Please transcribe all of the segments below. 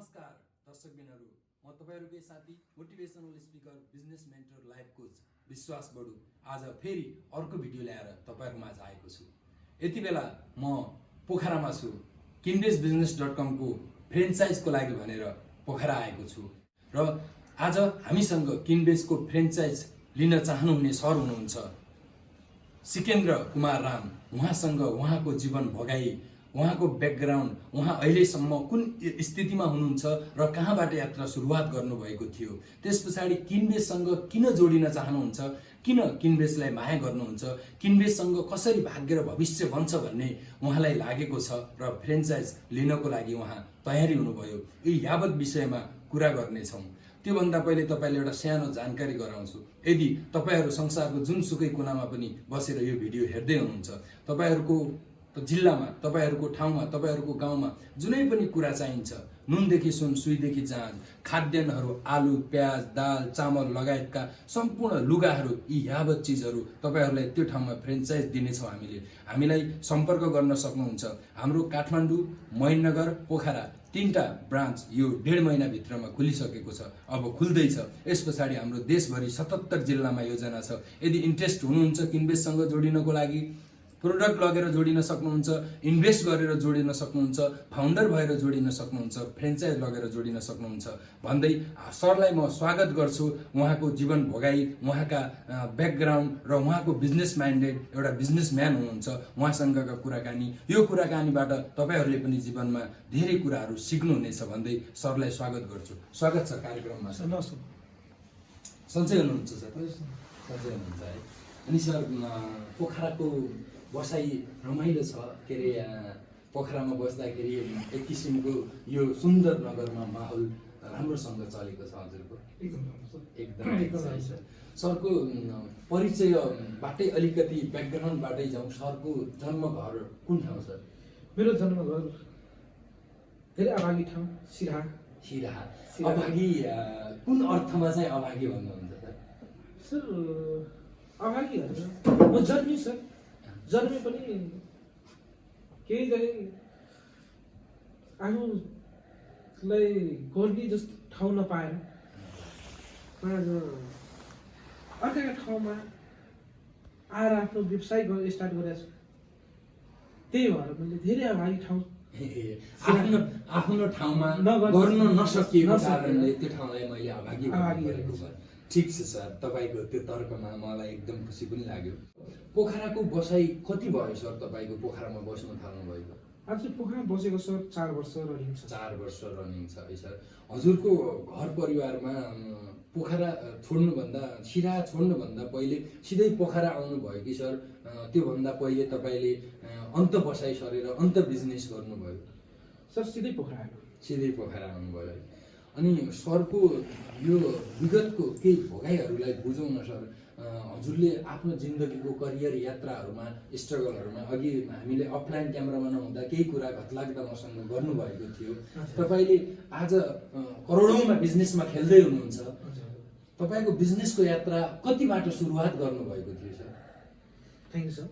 नमस्कार दर्शकबिनहरू, म तपाईहरुकै साथी motivational speaker business mentor life coach विश्वास बडु आज फेरि अर्को भिडियो ल्याएर तपाईहरुको माझ आएको छु। यति बेला म पोखरामा छु। kinbasbusiness.com को फ्रेन्चाइजको लागि भनेर पोखरा आएको छु र आज हामीसँग किनबेसको फ्रेन्चाइज लिन चाहनुहुने सर हुनुहुन्छ सिकेन्द्र कुमार राम। उहाँसँग उहाँको जीवन भोगाई, उहाँको ब्याकग्राउन्ड, उहाँ अहिलेसम्म कुन स्थितिमा हुनुहुन्छ र कहाँबाट यात्रा सुरुवात गर्नुभएको थियो, त्यसपछाडि किनबेससँग किन जोडिन चाहनुहुन्छ, किन किनबेसलाई माया गर्नुहुन्छ, किनबेससँग कसरी भाग्य र भविष्य बन्छ भन्ने उहाँलाई लागेको छ र फ्रेन्चाइज लिनको लागि उहाँ तयारी हुनुभयो। यी यावत विषयमा कुरा गर्नेछौँ। त्योभन्दा पहिले तपाईले एउटा सानो जानकारी गराउँछु। यदि तपाईहरु संसारको जुनसुकै कुनामा पनि बसेर यो भिडियो हेर्दै हुनुहुन्छ, तपाईहरुको जिल्लामा, तपाईहरुको ठाउँमा, तपाईहरुको गाउँमा जुनै पनि कुरा चाहिन्छ, नुनदेखि सुन, सुईदेखि जाँच, खाद्यान्नहरू, आलु, प्याज, दाल, चामल लगायतका सम्पूर्ण लुगाहरू, यी यावत चिजहरू तपाईहरुलाई त्यो ठाउँमा फ्रेन्चाइज दिनेछौँ हामीले। हामीलाई सम्पर्क गर्न सक्नुहुन्छ। हाम्रो काठमाडौँ, महेन्द्रनगर, पोखरा तीनटा ब्रान्च यो 1.5 महिनाभित्रमा खुलिसकेको छ, अब खुल्दैछ। यस पछाडि हाम्रो देशभरि 77 जिल्लामा योजना छ। यदि इन्ट्रेस्ट हुनुहुन्छ किनबेससँग जोडिनको लागि, प्रोडक्ट लगेर जोडिन सक्नुहुन्छ, इन्भेस्ट गरेर जोडिन सक्नुहुन्छ, फाउन्डर भएर जोडिन सक्नुहुन्छ, फ्रेन्चाइज लगेर जोडिन सक्नुहुन्छ भन्दै सरलाई म स्वागत गर्छु। उहाँको जीवन भोगाई, उहाँका ब्याकग्राउन्ड र उहाँको बिजनेस माइन्डेड एउटा बिजनेसम्यान हुनुहुन्छ। उहाँसँगका कुराकानी, यो कुराकानीबाट तपाईहरुले पनि जीवनमा धेरै कुराहरू सिक्नुहुनेछ भन्दै सरलाई स्वागत गर्छु। स्वागत छ कार्यक्रममा। सन्चै हुनुहुन्छ सर? सन्चै हुनुहुन्छ है। अनि सर, पोखराको बसाई रमाइलो छ के अरे, पोखरामा बस्दाखेरि एक किसिमको यो सुन्दर नगरमा माहौल राम्रोसँग चलेको छ हजुरको? एकदम। सरको परिचयबाटै अलिकति ब्याकग्राउन्डबाटै जाउँ। सरको जन्मघर कुन ठाउँ सर? मेरो जन्मघर धेरै अभागी ठाउँ, सिराहा। सिराहा। अभागी कुन अर्थमा चाहिँ अभागी भन्नुहुन्छ सर? सर अभागी होइन, म जन्मेँ सर, जन्मे पनि केही चाहिँ आफूलाई गर्ने जस्तो ठाउँ नपाएर आज अर्काका ठाउँमा आएर आफ्नो व्यवसाय स्टार्ट गरेको छु। त्यही भएर मैले धेरै अभागी ठाउँ आफ्नो ठाउँमा गर्न नसकिएको कारणले त्यो ठाउँलाई मैले अभागी गरेको छु। ठिक छ सर, तपाईको त्यो तर्कमा मलाई एकदम खुसी पनि लाग्यो। पोखराको बसाई कति भयो सर तपाईको पोखरामा बस्न थाल्नु भएको? आज पोखरामा बसेको सर 4 वर्ष रनिङ छ। 4 वर्ष रनिङ छ है सर। हजुरको घर परिवारमा पोखरा छोड्नुभन्दा, सिराहा छोड्नुभन्दा पहिले सिधै पोखरा आउनु भयो कि सर त्योभन्दा पहिले तपाईले अन्त बसाई सरेर अन्त बिजनेस गर्नुभयो? सर सिधै पोखरा आयो। सिधै पोखरा आउनुभयो है। अनि सरको यो विगतको केही भोगाइहरूलाई बुझौँ न सर। हजुरले आफ्नो जिन्दगीको करियर यात्राहरूमा, स्ट्रगलहरूमा, अघि हामीले अफलाइन क्यामेरामा नहुँदा केही कुरा घटलाग्दा मसँग गर्नुभएको थियो। तपाईँले आज करोडौँमा बिजनेसमा खेल्दै हुनुहुन्छ। तपाईँको बिजनेसको यात्रा कतिबाट सुरुवात गर्नुभएको थियो सर? Thank you sir.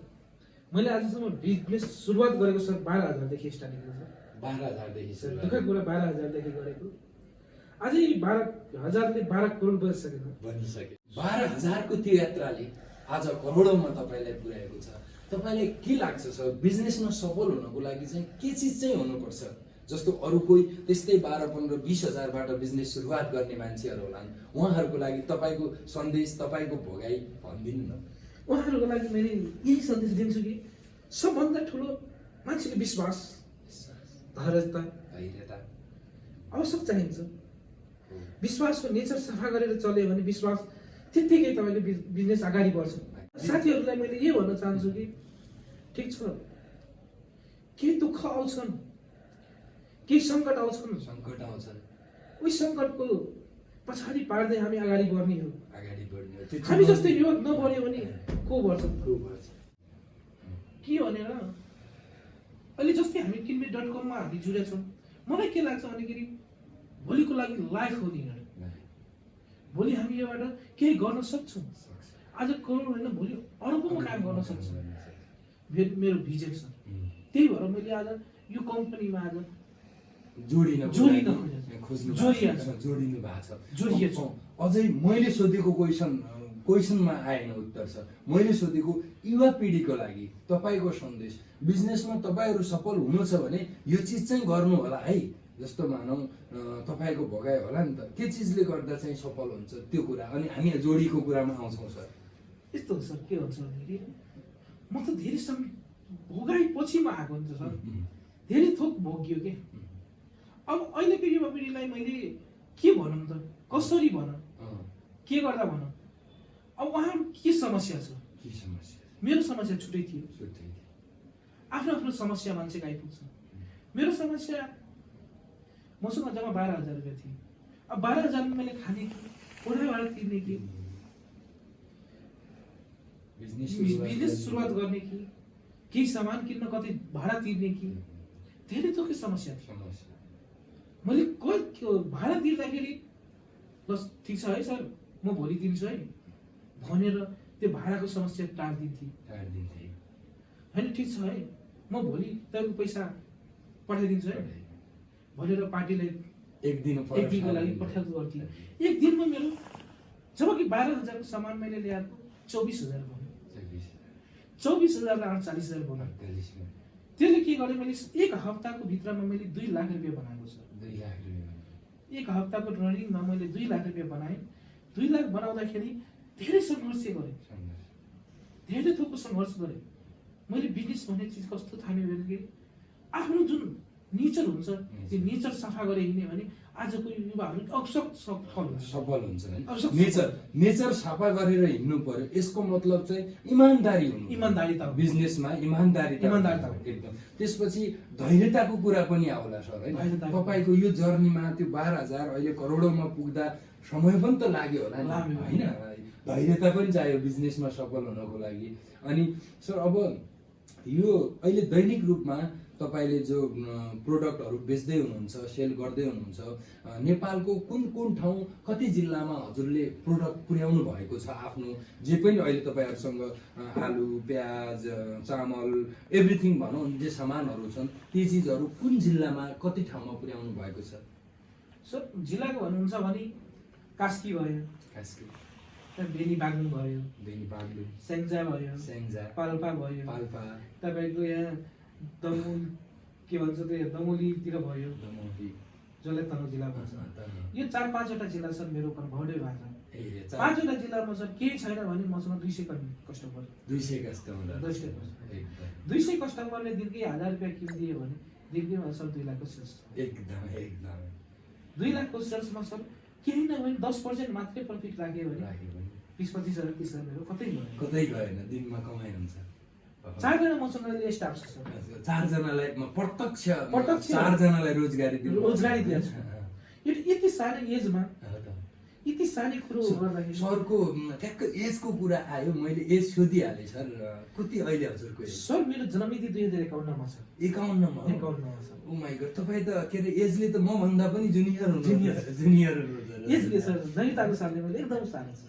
मैले आजसम्म बिजनेस सुरुवात गरेको सर 12,000 स्टार्टिङ गरेको सर। 12,000 सर? दुःखद कुरा 12,000 गरेको। अझै 12,000ले 12 करोड बनिसके। 12,000 को त्यो यात्राले आज करोडौँमा तपाईलाई पुर्याएको छ। तपाईलाई के लाग्छ सर, बिजनेसमा सफल हुनको लागि चाहिँ के चिज चाहिँ हुनुपर्छ? जस्तो अरू कोही त्यस्तै 12, 15, 20,000 बाट बिजनेस सुरुवात गर्ने मान्छेहरू होलान्, उहाँहरूको लागि तपाईको सन्देश, तपाईको भोगाई भनिदिनु न। उहाँहरूको लागि मैले यही सन्देश दिन्छु कि सबभन्दा ठुलो मान्छेको विश्वास, धैर्यता आवश्यक चाहिन्छ। विश्वासको नेचर सफा गरेर चल्यो भने विश्वास त्यत्तिकै तपाईँले बिजनेस अगाडि बढ्छ। साथीहरूलाई मैले यो भन्न चाहन्छु कि ठिक छ, केही दुःख आउँछन्, केही सङ्कट आउँछन्, उही सङ्कटको पछाडि पार्दै हामी अगाडि बढ्ने हो। हामी जस्तै युवक नबढ्यो भने को बढ्छ? के भनेर अहिले जस्तै हामी kinbas.com मा हामी जुडेका छौँ। मलाई के लाग्छ भनेखेरि भोलिको लागि लाइफ हो नि। भोलि हामी योबाट केही गर्न सक्छौँ। आज करोड होइन, भोलि अरबौँमा काम गर्न सक्छौँ। मेरो भिजन छ। त्यही भएर मैले आज यो कम्पनीमा आज जोडिन खोज्नु जोडिएको छ। जोडिनु भएको छ जोडिएको छ। अझै मैले सोधेको क्वेसनमा आएन उत्तर छ। मैले सोधेको युवा पिँढीको लागि तपाईँको सन्देश, बिजनेसमा तपाईँहरू सफल हुनु छ भने यो चिज चाहिँ गर्नु होला है। जस्तो मानौँ तपाईँको भगाइ होला नि त, के चिजले गर्दा चाहिँ सफल हुन्छ त्यो कुरा, अनि हामी जोडीको कुरामा आउँछौँ सर। यस्तो हो सर, के हुन्छ भन्दाखेरि म त धेरै भोगाइ पछि म आएको हुन्छ सर, धेरै थोक भोगियो के। अब अहिलेको युवा पिँढीलाई मैले के भनौँ त, कसरी भनौँ, के गर्दा भनौँ। अब उहाँ के समस्या छ, के समस्या? मेरो समस्या छुट्टै थियो। आफ्नो आफ्नो समस्या मान्छेको आइपुग्छ। मेरो समस्या, मसँग जम्मा 12,000 रुपियाँ थियो। अब 12,000 मैले खाने कि, ओढाबाट तिर्ने कि, बिजनेस सुरुवात गर्ने कि, केही सामान किन्न कतै भाडा तिर्ने कि, धेरै थोकै समस्या थियो। मैले भाडा तिर्दाखेरि बस ठिक छ है सर, म भोलि तिर्छु है भनेर त्यो भाडाको समस्या टार्दिन्थेँ। होइन ठिक छ है, म भोलि तपाईँको पैसा पठाइदिन्छु है भनेर पार्टीलाई एक दिनको लागि पठाएको गर्थेँ। एक दिनमा मेरो जब कि 12,000 को सामान मैले ल्याएको 24,000 भयो। 24,000 लाई 48,000 भयो। त्यसले के गरेँ, मैले एक हप्ताको भित्रमा मैले 2 लाख रुपियाँ बनाएको छ। 2 लाख रुपियाँ एक हप्ताको रनिङमा मैले 2 लाख रुपियाँ बनाएँ। 2 लाख बनाउँदाखेरि धेरै सङ्घर्ष गरेँ, धेरै थोकको सङ्घर्ष गरेँ। मैले बिजनेस भन्ने चिज कस्तो थाल्यो भने आफ्नो जुन नेचर हुन्छ त्यो नेचर सफा गरे हिँड्यो भने आजको युवाहरू सफल हुन्छ। नेचर सफा गरेर हिँड्नु पर्यो। यसको मतलब चाहिँ इमानदारी हुनु। इमानदारिता, बिजनेसमा इमानदारिता एकदम। त्यसपछि धैर्यताको कुरा पनि आउला सर है। तपाईँको यो जर्नीमा त्यो 12,000 अहिले करोडौँमा पुग्दा समय पनि त लाग्यो होला नि, होइन? धैर्यता पनि चाहियो बिजनेसमा सफल हुनको लागि। अनि सर अब यो अहिले दैनिक रूपमा तपाईँले जो प्रोडक्टहरू बेच्दै हुनुहुन्छ, सेल गर्दै हुनुहुन्छ, नेपालको कुन कुन ठाउँ, कति जिल्लामा हजुरले प्रोडक्ट पुर्याउनु भएको छ? आफ्नो जे पनि अहिले तपाईँहरूसँग आलु, प्याज, चामल, एभ्रिथिङ भनौँ जे सामानहरू छन्, ती चिजहरू कुन जिल्लामा कति ठाउँमा पुर्याउनु भएको छ? सर जिल्लाको भन्नुहुन्छ भने कास्की भयो, बेनी बाग्लुङ भयो, स्याङ्जा भयो, पाल्पा भयो, तपाईँको यहाँ दमोली के भन्छ त्यो दमोलीतिर भयो, जसलाई तनहुँ जिल्ला भन्छ। यो 4-5वटा जिल्ला छन् मेरो भौडे भाषा। 5वटा जिल्लामा सर केही छैन भने मसँग 200 कस्टमर 200 कस्टमरले दिनकै 1,000 रुपियाँ किनिदियो भने दिनकै सर 2 लाखको सेल्स। एकदम 2 लाखको सेल्समा सर केही नभए 10% मात्रै प्रफिट राख्यो भने 20-25 हजार 30 हजार मेरो कतै गएन, दिनमा कमाइ हुन्छ। 4जना मसँग अहिले स्टाफ छ सर। 4जनालाई प्रत्यक्ष 4जनालाई रोजगारी दिएको छ। यति सानो एजमा यति सानो कुरो गर्दाखेरि सरको ठ्याक्क एजको कुरा आयो। मैले एज सोधिहालेँ सर, कति अहिले हजुरको एज? सर मेरो जन्ममिति 2051 मा छ। 51 मा? 51 मा छ। ओ माय गॉड, तपाईँ त के अरे एजले त म भन्दा पनि जुनियर हुनुहुन्छ। एजले सर नैताको सालले मैले एकदम सानो छ।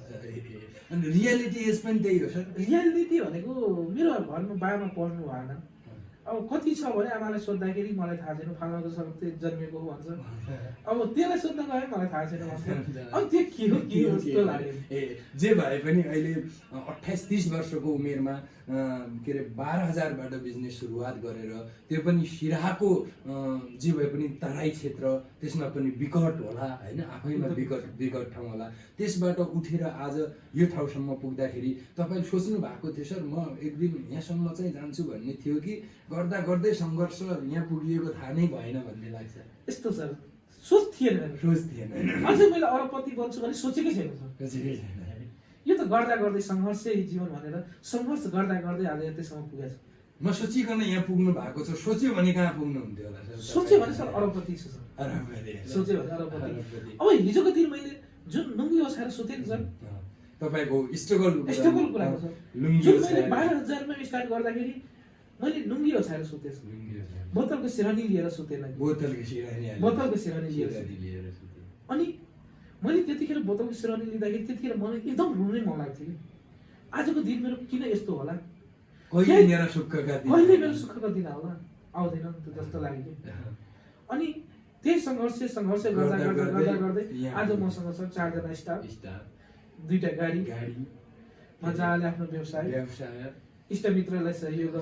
अनि रियालिटी एज पनि त्यही हो सर? रियालिटी भनेको मेरो घरमा बाबामा पढ्नु भएन। अब कति छ भने आमालाई सोद्धाखेरि मलाई थाहा छैन, फाल्माको सर जन्मेको हो भन्छ। अब त्यसलाई सोध्न गए मलाई थाहा छैन भन्छ। अब त्यो के हो जस्तो लाग्यो। जे भए पनि अहिले 28-30 वर्षको उमेरमा के अरे 12,000बाट बिजनेस सुरुवात गरेर, त्यो पनि सिराहाको जे भए पनि तराई क्षेत्र, त्यसमा पनि विकट होला होइन, आफैमा विकट ठाउँ होला, त्यसबाट उठेर आज यो ठाउँसम्म पुग्दाखेरि तपाईँ सोच्नु भएको थियो सर म एक दिन यहाँसम्म चाहिँ जान्छु भन्ने थियो कि गर्दा गर्दै सङ्घर्ष यहाँ पुगिएको थाहा नै भएन भन्ने लाग्छ? यस्तो सर सोच थिएन। अझै मैले अरबपति बन्छु भने सोचेकै छैन सर। यो त गर्दा गर्दै सङ्घर्षै जीवन भनेर सङ्घर्ष गर्दा गर्दै आज यतिसम्म पुगेछ। नसोचिकन यहाँ पुग्नु भएको छ, सोच्यो भने कहाँ पुग्नु हुन्थ्यो होला सर? सोच्यो भने सर अरबपति छ सर। सोच्यो भने अरबपति। अब हिजोको दिन मैले जुन लुङ्गी ओछाएर सोधेँ नि सर, तपाईँको स्ट्रगल कुराको सर, जुन मैले 12,000मा स्टार्ट गर्दाखेरि मैले लुङ्गी ओछाएर सोधेँ, बोतलको सिरानी लिएर सोधेँ, बोतलको सिरानी लिएर। अनि मैले त्यतिखेर बोतलको सिरानी लिँदाखेरि त्यतिखेर मलाई एकदम रुनै मन लाग्थ्यो कि आजको दिन मेरो किन यस्तो होला, कहिले मेरो सुखका दिन आउँदैन जस्तो लाग्यो कि। अनि त्यही सङ्घर्ष गर्दा गर्दै आज मसँग छ 4 जना स्टाफ, 2टा गाडी, मजाले आफ्नो व्यवसाय इष्टमित्रलाई सहयोग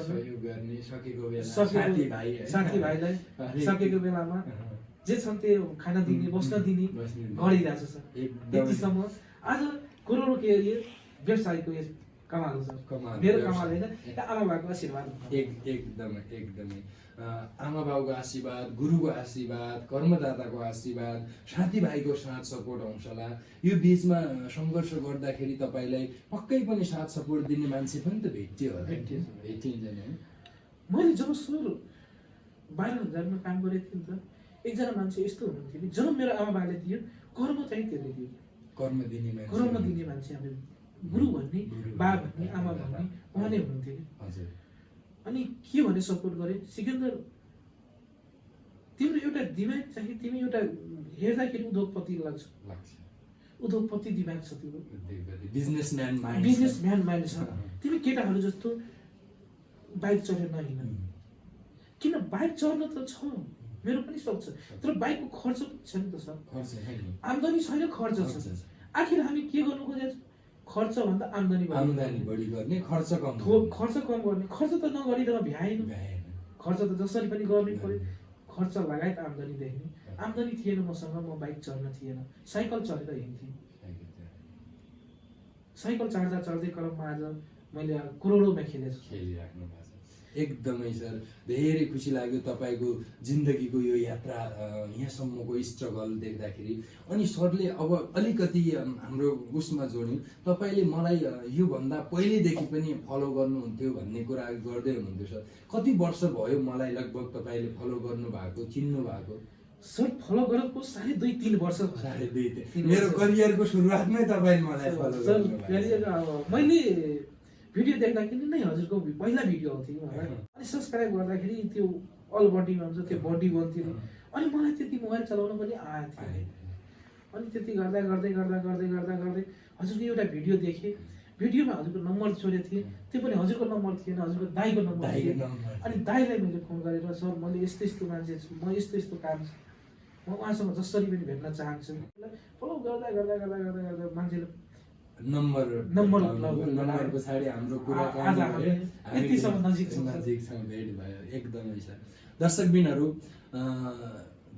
गर्ने, सकेको बेला साथीभाइलाई सकेको बेलामा जे छन् त्यो खाना दिने, बस्न दिने गरिरहेको छ। यतिसम्म आज करोडौँ के व्यवसायको कमाल छ। मेरो कमाल होइन, आमा बाबाको आशीर्वाद। एकदमै आमा बाउको आशीर्वाद, गुरुको आशीर्वाद, कर्मदाताको आशीर्वाद, साथीभाइको साथ सपोर्ट आउँछला। यो बिचमा सङ्घर्ष गर्दाखेरि तपाईँलाई पक्कै पनि साथ सपोर्ट दिने मान्छे पनि त भेटियो होला। भेटिन्छ नि। मैले जब सुरु 12,000मा काम गरेको थिएँ नि त, एकजना मान्छे यस्तो हुनुहुन्थ्यो कि जब मेरो आमा बाबाले दियो, कर्म चाहिँ त्यसले दियो। कर्म दिने मान्छे हाम्रो गुरु भन्ने, बा भन्ने, आमा भन्ने उहाँ नै हुनुहुन्थ्यो कि। अनि के भने सपोर्ट गरे, सिकन्दर तिम्रो एउटा दिमाग चाहिँ, तिमी एउटा हेर्दाखेरि उद्योगपति लाग्छ, उद्योगपति दिमाग छ तिम्रो, बिजनेसम्यान माइन्ड छ। तिमी केटाहरू जस्तो बाइक चढेर नहिँड। किन बाइक चढ्न त छ, मेरो पनि सक्छ, तर बाइकको खर्च छ नि त सर। आम्दानी छैन, खर्च छ। आखिर हामी के गर्नु खोजेको छौँ? खर्च भन्दा आम्दानी बढी गर्ने, खर्च कम गर्ने। खर्च त नगरिकन भ्याएन, खर्च त जसरी पनि गर्नै पर्यो। खर्च लगायत आम्दानी देख्ने। आम्दानी थिएन मसँग, म बाइक चढ्न थिएन, साइकल चढेर हिँड्थेँ। साइकल चढ्दै क्रममा आज मैले करोडौँमा खेलिराख्नु भएको छ। एकदमै सर, धेरै खुसी लाग्यो तपाईँको जिन्दगीको यो यात्रा, यहाँसम्मको स्ट्रगल देख्दाखेरि। अनि सरले अब अलिकति हाम्रो उसमा जोड्यौँ, तपाईँले मलाई योभन्दा पहिलेदेखि पनि फलो गर्नुहुन्थ्यो भन्ने कुरा गर्दै हुनुहुन्थ्यो सर। कति वर्ष भयो मलाई लगभग तपाईँले फलो गर्नुभएको, चिन्नु भएको? सर फलो गरेको 2.5-3 वर्ष। 2.5 मेरो करियरको सुरुवातमै तपाईँले मलाई फलो गर्नुभयो। मैले भिडियो देख्दाखेरि नै हजुरको पहिला भिडियो आउँथ्यो मलाई। अनि सब्सक्राइब गर्दाखेरि त्यो अल बडीमा हुन्छ, त्यो बडी बन्थ्यो। अनि मलाई त्यति मोबाइल चलाउन पनि आएको थियो। अनि त्यति गर्दा हजुरको एउटा भिडियो देखेँ। भिडियोमा हजुरको नम्बर छोडेको थिएँ, त्यो पनि हजुरको नम्बर थिएन, हजुरको दाइको नम्बर थियो। अनि दाइलाई मैले फोन गरेर, सर मैले यस्तो मान्छे छु, म यस्तो काम छ, म उहाँसँग जसरी पनि भेट्न चाहन्छु। फलो गर्दा मान्छेले नम्बर पछाडि हाम्रो कुरा नजिक छ, भेट भयो। एकदमै सर। दर्शकबिनहरू,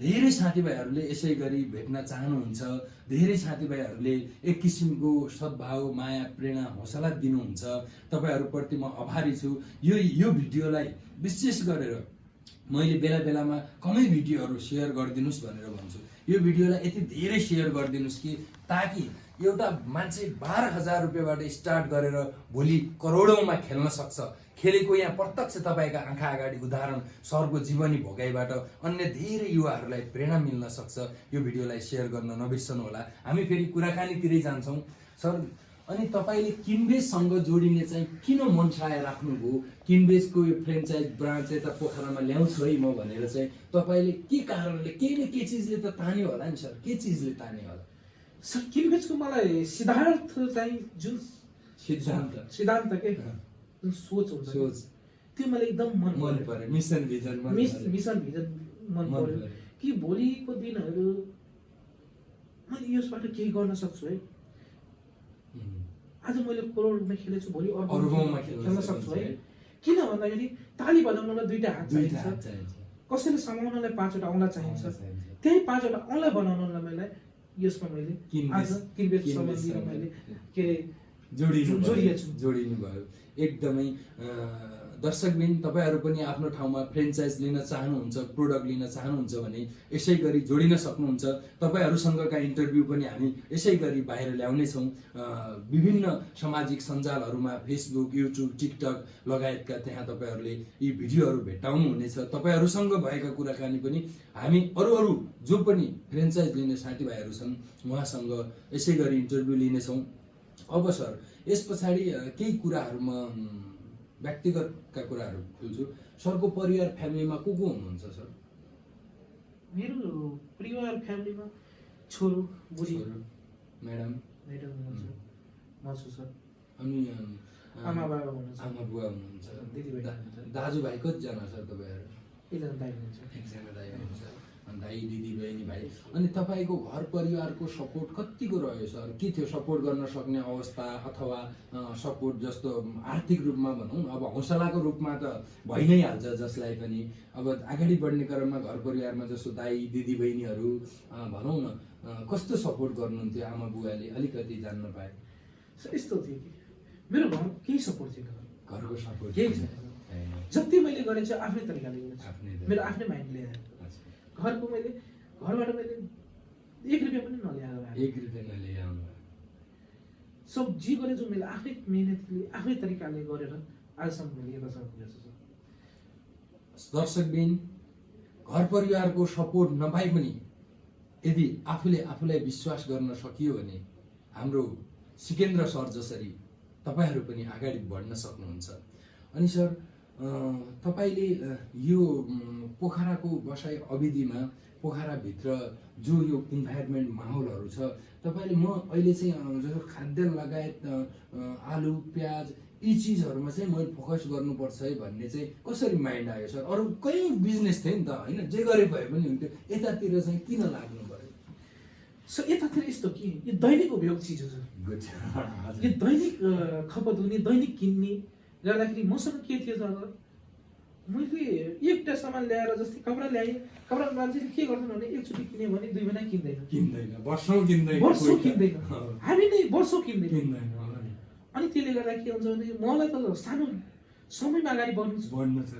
धेरै साथीभाइहरूले यसै गरी भेट्न चाहनुहुन्छ। धेरै साथीभाइहरूले एक किसिमको सद्भाव, माया, प्रेरणा, हौसला दिनुहुन्छ। तपाईँहरूप्रति म आभारी छु। यो भिडियोलाई विशेष गरेर मैले बेलामा कमै भिडियोहरू सेयर गरिदिनुहोस् भनेर भन्छु। यो भिडियोलाई यति धेरै सेयर गरिदिनुहोस् कि ताकि एउटा मान्छे 12,000 रुपियाँबाट स्टार्ट गरेर भोलि करोडौँमा खेल्न सक्छ। खेलेको यहाँ प्रत्यक्ष तपाईँका आँखा अगाडि उदाहरण सरको जीवनी भोगाइबाट अन्य धेरै युवाहरूलाई प्रेरणा मिल्न सक्छ। यो भिडियोलाई सेयर गर्न नबिर्सनु होला। हामी फेरि कुराकानीतिरै जान्छौँ सर। अनि तपाईँले किनबेजसँग जोडिने चाहिँ किन मनसाय राख्नुभयो? किनबेजको यो फ्रेन्चाइज ब्रान्च चाहिँ त पोखरामा ल्याउँछु है म भनेर चाहिँ तपाईँले के कारणले, के न के चिजले त तान्यो होला नि सर? के चिजले तान्यो होला सर? किनबेजको मलाई सिद्धार्थ चाहिँ जुन सिद्धान्त के जुन सोच हुन्छ, त्यो मलाई एकदम मन पर्यो। मिसन भिजन मन पर्यो कि भोलिको दिनहरू मैले यसबाट केही गर्न सक्छु है। आज मैले करोडमा खेलेछु, भोलि अर्बौँमा खेल्न सक्छु है। किन भन्दाखेरि ताली बजाउनलाई 2टा हात चाहिन्छ, कसैले समाउनलाई 5वटा औँला चाहिन्छ। त्यही 5वटा औँला बनाउनलाई मैले यसमा मैले आज किनबेज सम्बन्धी मैले के जोडिनु भयो। एकदमै दर्शकबिन, तपाईँहरू पनि आफ्नो ठाउँमा फ्रेन्चाइज लिन चाहनुहुन्छ, प्रोडक्ट लिन चाहनुहुन्छ भने यसै गरी जोडिन सक्नुहुन्छ। तपाईँहरूसँगका इन्टरभ्यू पनि हामी यसै गरी बाहिर ल्याउनेछौँ। विभिन्न सामाजिक सञ्जालहरूमा फेसबुक, युट्युब, टिकटक लगायतका त्यहाँ तपाईँहरूले यी भिडियोहरू भेट्टाउनुहुनेछ। तपाईँहरूसँग भएका कुराकानी पनि हामी अरू जो पनि फ्रेन्चाइज लिने साथीभाइहरू छन् उहाँसँग यसै गरी इन्टरभ्यू लिनेछौँ। अब सर, यस पछाडि केही कुराहरूमा व्यक्तिगतका कुराहरू खोल्छु। सरको परिवार फ्यामिलीमा को हुनुहुन्छ सर? मेरो परिवार फ्यामिलीमा छोरो, बुढी, म्याडम हुनुहुन्छ, म छु सर। अनि आमा बुवा हुनुहुन्छ, दिदीबहिनी हुनुहुन्छ। दाजुभाइ कतिजना सर तपाईँहरू? एकजना दाइ हुनुहुन्छ। दाइ दिदी बहिनी भाइ, अनि तपाईँको घर परिवारको सपोर्ट कतिको रह्यो सर? के थियो सपोर्ट गर्न सक्ने अवस्था, अथवा सपोर्ट जस्तो आर्थिक रूपमा भनौँ, अब हौसलाको रूपमा त भइ नै हाल्छ जसलाई पनि। अब अगाडि बढ्ने क्रममा घर परिवारमा जस्तो दाइ दिदी बहिनीहरू भनौँ न कस्तो सपोर्ट गर्नुहुन्थ्यो आमा बुवाले, अलिकति जान्न पाए? सर यस्तो थियो कि मेरो घर केही सपोर्ट थिएन, घरको सपोर्ट केही छैन। जति मैले गरेको छु आफ्नै तरिकाले गरेको, मेरो आफ्नै माइन्डले घरको मैले घरबाट मैले 1 रुपियाँ पनि नल्याएर 1 रुपियाँ नल्याउनु। सब जे गरे जो मैले आफ्नै मेहनतले आफ्नै तरिकाले गरेर आजसम्म मैले यतासम्म पुगेको छु। दर्शकबिन, घर परिवारको सपोर्ट नपाए पनि यदि आफूलाई विश्वास गर्न सकियो भने हाम्रो सिकेन्द्र सर जसरी तपाईहरू पनि अगाडि बढ्न सक्नुहुन्छ। अनि सर तपाईले यो पोखराको बसाइ अवधिमा पोखराभित्र जो यो इन्भाइरोमेन्ट माहौलहरू छ, तपाईले म अहिले चाहिँ जस्तो खाद्यान्न लगायत आलु प्याज यी चिजहरूमा चाहिँ मैले फोकस गर्नुपर्छ है भन्ने चाहिँ कसरी माइन्ड आयो सर? अरू कहीँ बिजनेस थियो नि त होइन, जे गरे भए पनि हुन्थ्यो, यतातिर चाहिँ किन लाग्नु पर्यो? सर यतातिर यस्तो कि यो दैनिक उपयोग चिज हो सर। यो दैनिक खपत हुने, दैनिक किन्ने गर्दाखेरि मसँग के थियो सर, मैले एउटा सामान ल्याएर जस्तै कपडा ल्याएँ, कपडा मान्छेले के गर्छन् भने एकचोटि किन्यो भने 2 महिना किन्दैन, वर्षौँ किन्दैन, हामी नै वर्षौँ किन्दैन। अनि त्यसले गर्दा के हुन्छ भने मलाई त सानो समयमा अगाडि बढ्नु छ,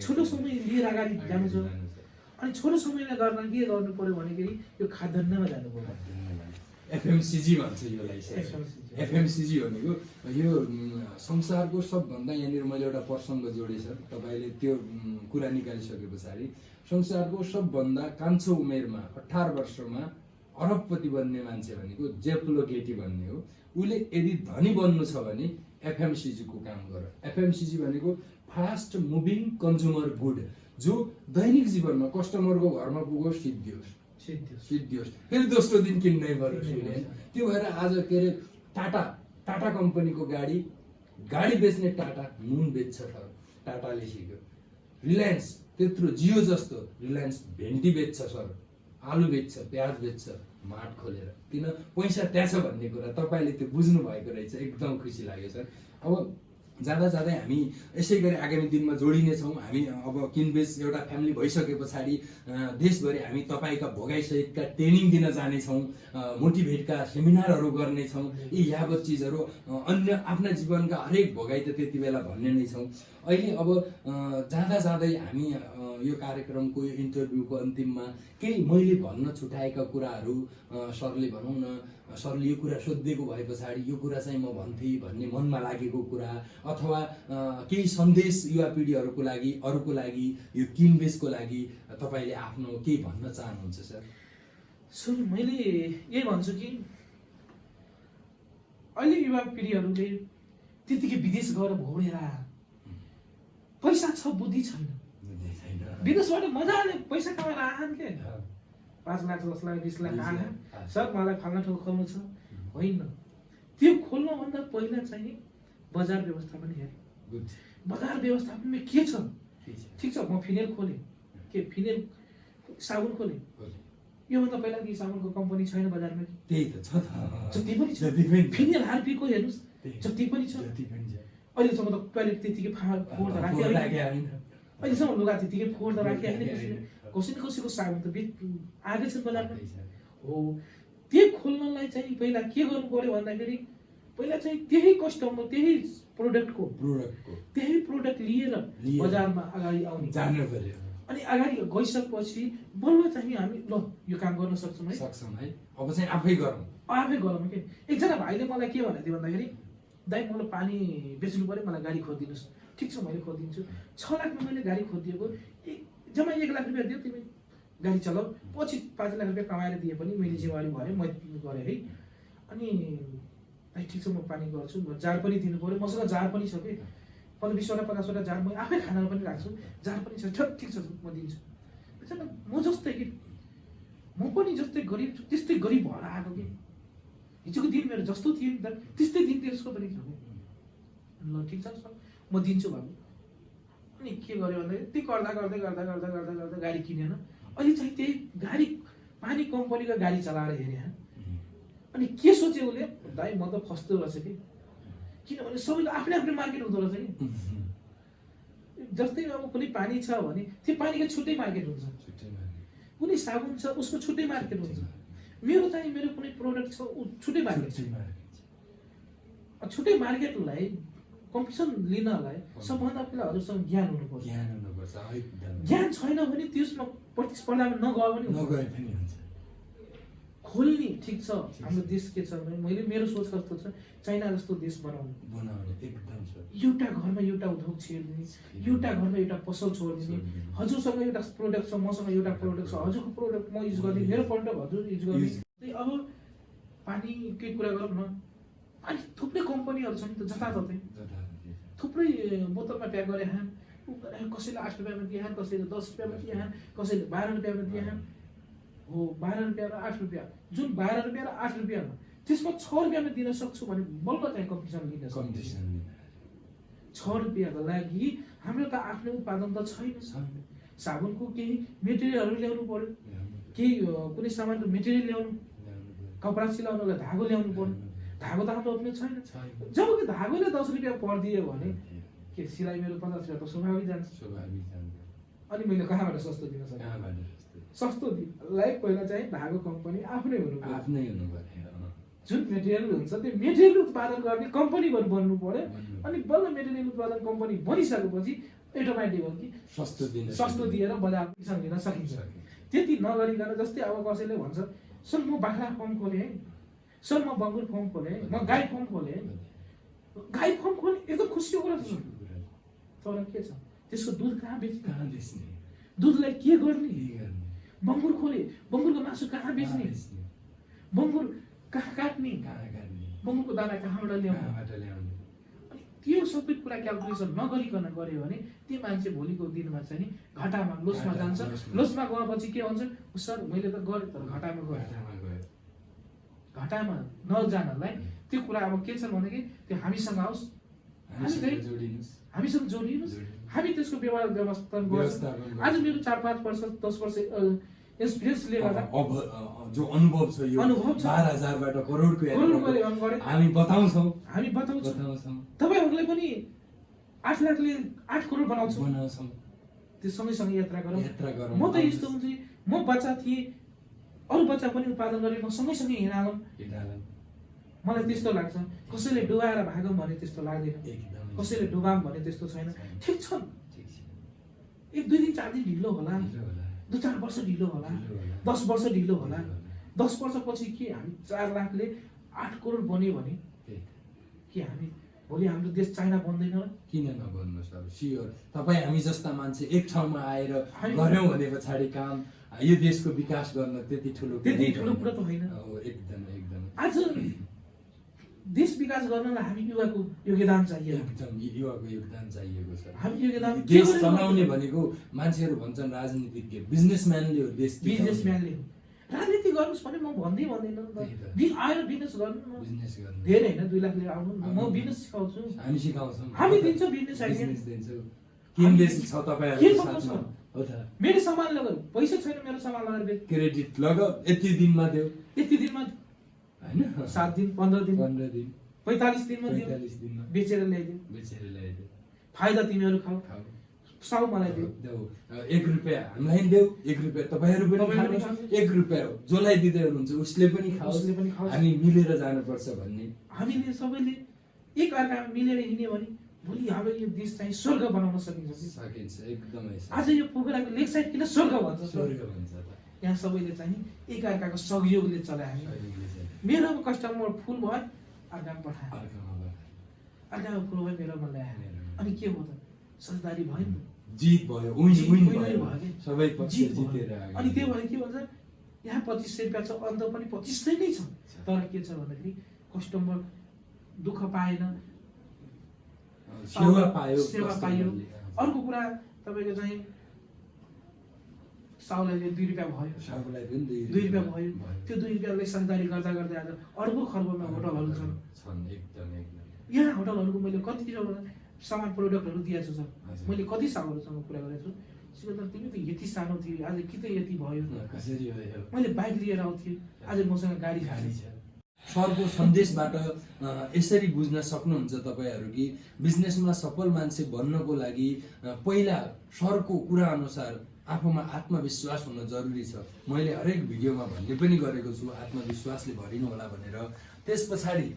छोटो समय लिएर अगाडि जानु छ। अनि छोटो समयमा गर्न के गर्नु पर्यो भनेखेरि यो खाद्यान्नमा जानु पर्यो। एफएमसिजी भन्छ यसलाई। एफएमसिजी भनेको यो संसारको सबभन्दा, यहाँनिर मैले एउटा प्रसङ्ग जोडेँ सर, तपाईँले त्यो कुरा निकालिसके पछाडि, संसारको सबभन्दा कान्छो उमेरमा 18 वर्षमा अरबपति बन्ने मान्छे भनेको जेफ लोकेटी भन्ने हो। उसले यदि धनी बन्नु छ भने एफएमसिजी को काम गर। एफएमसिजी भनेको फास्ट मुभिङ कन्ज्युमर गुड, जो दैनिक जीवनमा कस्टमरको घरमा पुगोस्, सिद्धियोस्, फेरि दोस्रो दिन किन्नै पर्यो। त्यो भएर आज के अरे टाटा कम्पनीको गाडी बेच्ने टाटा नुन बेच्छ सर, टाटाले सिक्यो। रिलायन्स त्यत्रो जियो जस्तो रिलायन्स भेन्डी बेच्छ सर, आलु बेच्छ, प्याज बेच्छ मार्ट खोलेर। किन? पैसा त्यहाँ छ भन्ने कुरा तपाईँले त्यो बुझ्नु भएको रहेछ, एकदम खुसी लाग्यो सर। अब जाँदा हामी यसै गरी आगामी दिनमा जोडिनेछौँ। हामी अब किनबेच एउटा फ्यामिली भइसके पछाडि देशभरि हामी तपाईँका भोगाइसहितका ट्रेनिङ दिन जानेछौँ, मोटिभेटका सेमिनारहरू गर्नेछौँ। यी यावत चिजहरू अन्य आफ्ना जीवनका हरेक भोगाइ त त्यति बेला भन्ने नै छौँ। अहिले अब जाँदै हामी यो कार्यक्रमको यो इन्टरभ्यूको अन्तिममा केही मैले भन्न छुटाएका कुराहरू सरले भनौँ न, सरले यो कुरा सोधिदिएको भए पछाडि यो कुरा चाहिँ म भन्थेँ भन्ने मनमा लागेको कुरा, अथवा केही सन्देश युवा पिँढीहरूको लागि, अरूको लागि, यो किनबेचको लागि तपाईँले आफ्नो केही भन्न चाहनुहुन्छ सर? सर मैले यही भन्छु कि अहिले युवा पिँढीहरूले त्यतिकै विदेश गएर भोगेर पैसा छ, बुद्धि छैन। विदेशबाट मजाले पैसा कमाएर आएन के, 5 लाख 10 लाख 20 लाख आए, सर मलाई फल्ना ठाउँ खोल्नु छ, होइन। त्यो खोल्नुभन्दा पहिला चाहिँ बजार व्यवस्थापन हेरेँ। बजार व्यवस्थापनमा के छ? ठिक छ, म फिनेल खोलेँ, के फिनेल साबुन खोलेँ, योभन्दा पहिला कि साबुनको कम्पनी छैन बजारमा कि? त्यही त छ, जति पनि छ। फिनेल हार्पीको हेर्नुहोस्, जति पनि छ। अहिलेसम्म त टोइलेट त्यतिकै फोहोर राखेँ, अहिलेसम्म लुगा त्यतिकै फोहोर राखेँ होइन। कसैको साबुन त आएकै छ बजारमा हो। त्यो खोल्नलाई चाहिँ पहिला के गर्नु पर्यो भन्दाखेरि पहिला चाहिँ त्यही कस्टमर त्यही प्रोडक्टको त्यही प्रोडक्ट लिएर बजारमा अगाडि आउने जान्नु पर्यो। अनि अगाडि गइसकेपछि बल्ल चाहिँ हामी ल यो काम गर्न सक्छौँ है। अब चाहिँ आफै गरौँ के। एकजना भाइले मलाई के भनेको थियो भन्दाखेरि, दाइ मलाई पानी बेच्नु पर्यो, मलाई गाडी खोजिदिनुहोस्। ठिक छ, मैले खोजिदिन्छु। 6 लाखमा मैले गाडी खोजिदिएको, जम्मा 1 लाख रुपियाँ दियो, तिमी गाडी चलाऊ, पछि 5 लाख रुपियाँ कमाएर दिए पनि मैले जिम्मेवारी भएँ, म गरेँ है। अनि भाइ ठिक छ, म पानी गर्छु, जार पनि दिनु पर्यो, मसँग जार पनि छ कि 20वटा 50वटा जार म आफै खाना पनि राख्छु, जार पनि छ। ठिक छ, म दिन्छु। म जस्तै कि म पनि जस्तै गरिब छु, त्यस्तै गरिब भएर आएको कि हिजोको दिन मेरो जस्तो थियो नि त त्यस्तै दिन त्यसको पनि छ। ल ठिक छ सर, म दिन्छु भन्नु। अनि के गर्यो भन्दाखेरि त्यो गर्दा गाडी किनेन। अहिले चाहिँ त्यही गाडी पानी कम्पनीको गाडी चलाएर हेरेँ अनि के सोचे उसले दाइ म त फस्दो रहेछ कि किनभने सबैको आफ्नै आफ्नै मार्केट हुँदो रहेछ कि जस्तै अब कुनै पानी छ भने त्यो पानीको छुट्टै मार्केट हुन्छ कुनै साबुन छ उसको छुट्टै मार्केट हुन्छ मेरो चाहिँ मेरो कुनै प्रोडक्ट छ छुट्टै मार्केट छ छुट्टै मार्केटलाई कम्पिटिसन लिनलाई सबभन्दा पहिला हजुरसँग ज्ञान हुनुपर्छ ज्ञान छैन भने त्यसमा प्रतिस्पर्धामा नगयो पनि हुन्छ खोल्ने ठिक छ हाम्रो देश के छ भने मैले मेरो सोच कस्तो छ चाइना जस्तो देश बनाउने एकदम एउटा घरमा एउटा उद्योग छिर्दिने एउटा घरमा एउटा पसल छोडिदिने हजुरसँग एउटा प्रोडक्ट छ मसँग एउटा प्रोडक्ट छ हजुरको प्रोडक्ट म युज गर्ने मेरो प्रोडक्ट हजुर युज गर्ने अब पानीकै कुरा गरौँ न अनि थुप्रै कम्पनीहरू छन् त जताततै थुप्रै बोतलमा प्याक गरे हान कसैले 8 रुपियाँमा दिए हान कसैले 10 रुपियाँमा दिए हान कसैले 12 रुपियाँमा दिए हान हो 12 रुपियाँ र 8 रुपियाँ जुन 12 रुपियाँ र 8 रुपियाँमा त्यसमा 6 रुपियाँमा दिन सक्छु भने बल्ल चाहिँ कम्पिटिसन लिन सक्छ 6 रुपियाँको लागि हाम्रो त आफ्नो उत्पादन त छैन साबुनको केही मेटेरियलहरू ल्याउनु पर्यो केही कुनै सामानको मेटेरियल ल्याउनु कपडा सिलाउनलाई धागो ल्याउनु पर्यो धागो त हाम्रो आफ्नो छैन जब कि धागोले 10 रुपियाँ पर्दियो भने के सिलाइ मेरो 50 रुपियाँ त स्वाभाविक जान्छ अनि मैले कहाँबाट सस्तो दिन सक्छु सस्तो दिनलाई पहिला चाहिँ धागो कम्पनी आफ्नै हुनु पर्यो जुन मेटेरियल हुन्छ त्यो मेटेरियल उत्पादन गर्ने कम्पनी बन्नु पर्यो अनि बल्ल मेटेरियल उत्पादन कम्पनी बनिसकेपछि एटोमेटिक हो कि सस्तो दिएर बजारमा लिन सकिन्छ त्यति नगरिकन जस्तै अब कसैले भन्छ सर म बाख्रा फर्म खोलेँ है सर म बङ्गुर फर्म खोलेँ म गाई फर्म खोलेँ एकदम खुसीको कुरा छ तर के छ त्यसको दुध कहाँ बेच्ने दुधलाई के गर्ने बङ्गुर खोले बङ्गुरको मासु कहाँ बेच्ने बङ्गुर कहाँ काट्ने बङ्गुरको दाना कहाँबाट ल्याउने अनि त्यो सबै कुरा क्यालकुलेसन नगरिकन गऱ्यो भने त्यो मान्छे भोलिको दिनमा चाहिँ घाटामा लोसमा जान्छ लोसमा गएपछि के हुन्छ सर मैले त गरेँ तर घाटामा गएँ घाटामा नजानलाई त्यो कुरा अब के छ भनेदेखि त्यो हामीसँग आओस् हामीसँग जोडिनुहोस् हामी त्यसको व्यवस्थापन गर्छौँ आज मेरो 4-5 वर्ष 10 वर्ष एक्सपिरियन्सले गर्दा जो अनुभव छ यो 12,000बाट करोडको हामी बताउँछौँ तपाईहरुले पनि 8 लाखले 8 करोड बनाउँछौँ त्यो सँगै यात्रा गरौँ म त यस्तो हुन्छ म बच्चा थिए अरु बच्चा पनि उत्पादन गरे म सँगै हिँडालौँ मलाई त्यस्तो लाग्छ कसैले डुबाएर भागौँ भने त्यस्तो लाग्दैन कसैले डुबाम भने त्यस्तो छैन ठिक छ 1-2 दिन 4 दिन ढिलो होला 2-4 वर्ष ढिलो होला 10 वर्ष ढिलो होला 10 वर्षपछि के हामी 4 लाखले 8 करोड बन्यो भने के हामी भोलि हाम्रो देश चाइना बन्दैन किन नबन्नु सर सियोर तपाई हामी जस्ता मान्छे एक ठाउँमा आएर गर्यौं भने पछाडी काम यो देशको विकास गर्न त्यति ठुलो कुरा त होइन एकदम आज देश विकास गर्नलाई हामी युवाको योगदान चाहियो एकदम युवाको योगदान चाहिएको छ हामी योगदान देश चलाउने भनेको मान्छेहरू भन्छन् राजनीतिज्ञ बिजनेसम्यानले हो देश बिजनेसम्यानले हो राजनीति गर्नुस् भने म भन्दैन आएर बिजनेस गर्नु धेरै हैन 2 लाख लिएर आउनु म बिजनेस सिकाउँछु हामी सिकाउँछौँ हामी दिन्छौँ बिजनेस आइडिया दिन्छौँ किन देश छ तपाईहरुको साथमा हो त मेरो सामान लग पैसा छैन मेरो सामान लगाएर बेच क्रेडिट लग यति दिनमा देऊ हैन 7 दिन 15 दिन 45 दिनमा दिऊ बेचेर ल्याइदिऊ फाइदा तिमीहरु खाऊ साउ मलाई देऊ 1 रुपैयाँ हामीलाई देऊ 1 रुपैयाँ तपाईहरु पनि खानु 1 रुपैयाँ जसलाई दिदै हुनुहुन्छ उसले पनि खाओस् हामी मिलेर जानुपर्छ भन्ने हामीले सबैले एक अर्कामा मिलेर हिँड्यो भने भोलि हाम्रो यो देश चाहिँ स्वर्ग बनाउन सकिन्छ एकदमै आज यो पोखराको लेक साइड किन स्वर्ग भन्छ त यहाँ सबैले चाहिँ एक अर्काको सहयोगले चलाए हामी मेरो कस्टमर फुल भयो अर्कामा पठाए अर्कामा फुल भयो मेरोमा ल्याए अनि के हो त सरदारी भयो नि जित भयो विन भयो सबै पक्ष जितेर अनि त्यो भने के भन्छ यहाँ 2500 रुपैयाँ छ अन्त पनि 2500 नै छ तर के छ भन्दाखेरि कस्टमर दुःख पाएन सेवा पायो अर्को कुरा तपाईको चाहिँ साउलाई 2 रुपैयाँ भयो साउलाई 2 रुपैयाँ भयो त्यो 2 रुपैयाँले सरदारी गर्दा गर्दै आज अर्बौं खर्बमा होटलहरु छन् एकदम यहाँ होटलहरुको मैले कति सामान प्रोडक्टहरु दिएको छु सर मैले कति साउहरुसँग कुरा गरेको छु सिकन्दर तिमी त यति सानो थियो आज कि त यति भयो। कसरी हो यो? मैले बाइक लिएर आउँथेँ आज मसँग गाडी गाडी छ। सरको सन्देशबाट यसरी बुझ्न सक्नुहुन्छ तपाईँहरू कि बिजनेसमा सफल मान्छे बन्नको लागि पहिला सरको कुरा अनुसार आफूमा आत्मविश्वास हुन जरुरी छ। मैले हरेक भिडियोमा भन्ने पनि गरेको छु आत्मविश्वासले भरिनु होला भनेर। त्यस पछाडि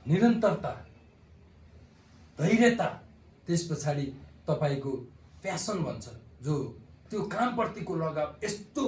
निरन्तरता, धैर्यता, त्यस पछाडि तपाईँको प्यासन भन्छ जो त्यो कामप्रतिको लगाव, यस्तो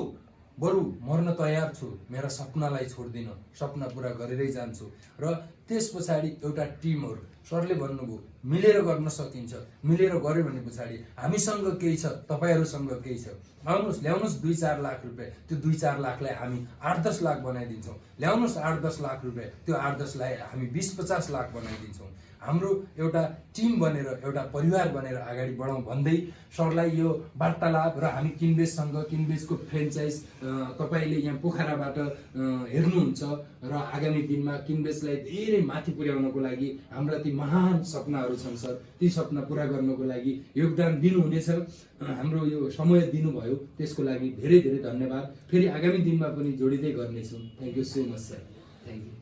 बरु मर्न तयार छु मेरा सपनालाई छोड्दिन, सपना पुरा गरेरै जान्छु। र त्यस पछाडि एउटा टिमवर्क, सरले भन्नुभयो मिलेर गर्न सकिन्छ। मिलेर गऱ्यो भने पछाडि हामीसँग केही छ, तपाईँहरूसँग केही छ, आउनुहोस् ल्याउनुहोस् 2-4 लाख रुपियाँ, त्यो 2-4 लाखलाई हामी 8-10 लाख बनाइदिन्छौँ। ल्याउनुहोस् 8-10 लाख रुपियाँ, त्यो 8-10लाई हामी 20-50 लाख बनाइदिन्छौँ। हाम्रो एउटा टिम बनेर, एउटा परिवार बनेर अगाडि बढौँ भन्दै सरलाई यो वार्तालाप र हामी किनबेचसँग, किनबेचको फ्रेन्चाइज तपाईँले यहाँ पोखराबाट हेर्नुहुन्छ र आगामी दिनमा किनबेचलाई धेरै माथि पुर्याउनको लागि हाम्रा ती महान सपनाहरू छन् सर। ती सपना पुरा गर्नको लागि योगदान दिनुहुनेछ। हाम्रो यो समय दिनुभयो त्यसको लागि धेरै धेरै धन्यवाद। फेरि आगामी दिनमा पनि जोडिँदै गर्नेछौँ। Thank you so much sir. Thank you.